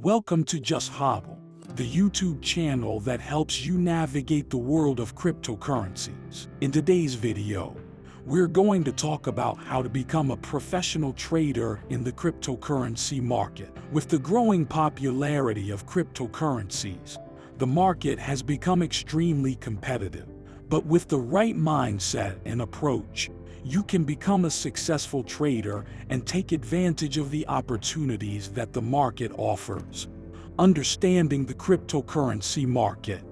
Welcome to Just Hodl, the YouTube channel that helps you navigate the world of cryptocurrencies. In today's video, we're going to talk about how to become a professional trader in the cryptocurrency market. With the growing popularity of cryptocurrencies, the market has become extremely competitive. But with the right mindset and approach, you can become a successful trader and take advantage of the opportunities that the market offers. Understanding the cryptocurrency market.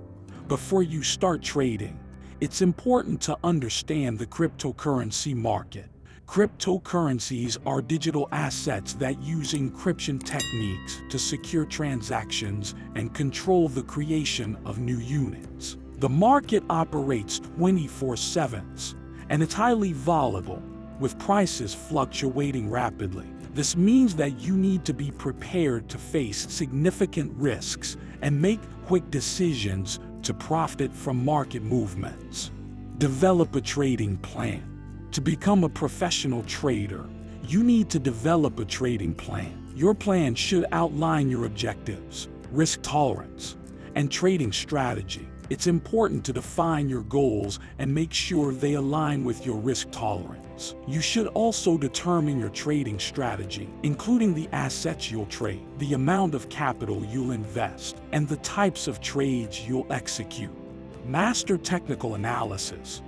Before you start trading, it's important to understand the cryptocurrency market. Cryptocurrencies are digital assets that use encryption techniques to secure transactions and control the creation of new units. The market operates 24/7, and it's highly volatile, with prices fluctuating rapidly. This means that you need to be prepared to face significant risks and make quick decisions to profit from market movements. Develop a trading plan. To become a professional trader, you need to develop a trading plan. Your plan should outline your objectives, risk tolerance, and trading strategy. It's important to define your goals and make sure they align with your risk tolerance. You should also determine your trading strategy, including the assets you'll trade, the amount of capital you'll invest, and the types of trades you'll execute. Master technical analysis.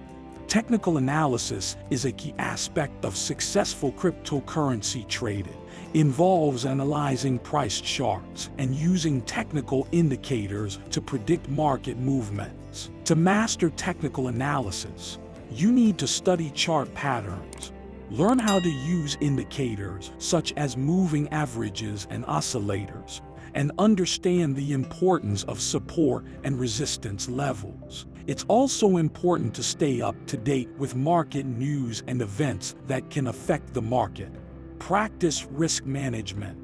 Technical analysis is a key aspect of successful cryptocurrency trading. It involves analyzing price charts and using technical indicators to predict market movements. To master technical analysis, you need to study chart patterns, learn how to use indicators such as moving averages and oscillators, and understand the importance of support and resistance levels. It's also important to stay up to date with market news and events that can affect the market. Practice risk management.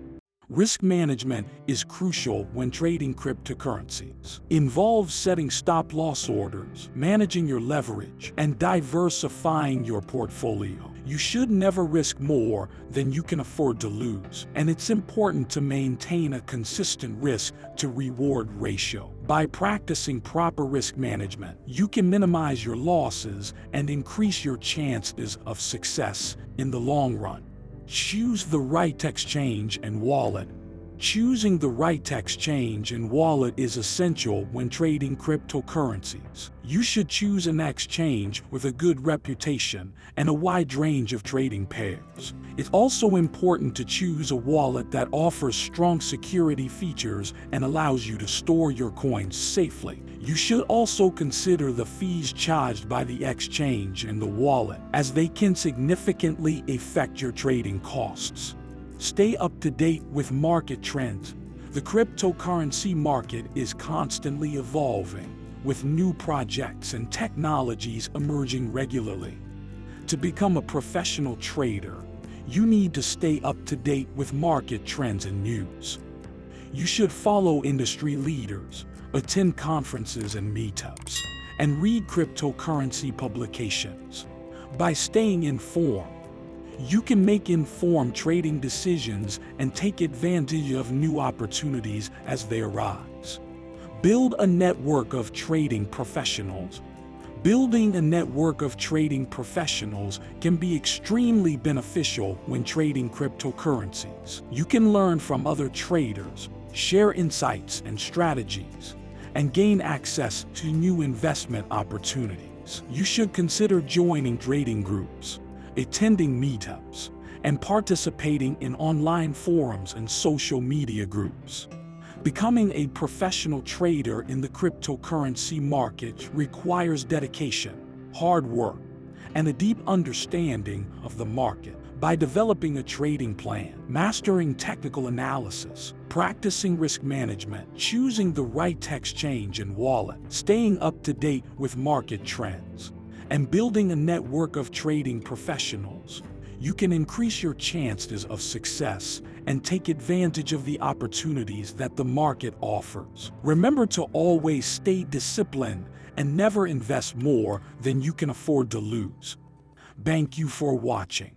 Risk management is crucial when trading cryptocurrencies. It involves setting stop-loss orders, managing your leverage, and diversifying your portfolio. You should never risk more than you can afford to lose, and it's important to maintain a consistent risk-to-reward ratio. By practicing proper risk management, you can minimize your losses and increase your chances of success in the long run. Choose the right exchange and wallet. Choosing the right exchange and wallet is essential when trading cryptocurrencies. You should choose an exchange with a good reputation and a wide range of trading pairs. It's also important to choose a wallet that offers strong security features and allows you to store your coins safely. You should also consider the fees charged by the exchange and the wallet, as they can significantly affect your trading costs. Stay up to date with market trends. The cryptocurrency market is constantly evolving, with new projects and technologies emerging regularly. To become a professional trader, you need to stay up to date with market trends and news. You should follow industry leaders, attend conferences and meetups, and read cryptocurrency publications. By staying informed, you can make informed trading decisions and take advantage of new opportunities as they arise. Build a network of trading professionals. Building a network of trading professionals can be extremely beneficial when trading cryptocurrencies. You can learn from other traders, share insights and strategies, and gain access to new investment opportunities. You should consider joining trading groups, attending meetups, and participating in online forums and social media groups. Becoming a professional trader in the cryptocurrency market requires dedication, hard work, and a deep understanding of the market. By developing a trading plan, mastering technical analysis, practicing risk management, choosing the right exchange and wallet, staying up to date with market trends, and building a network of trading professionals, you can increase your chances of success and take advantage of the opportunities that the market offers. Remember to always stay disciplined and never invest more than you can afford to lose. Thank you for watching.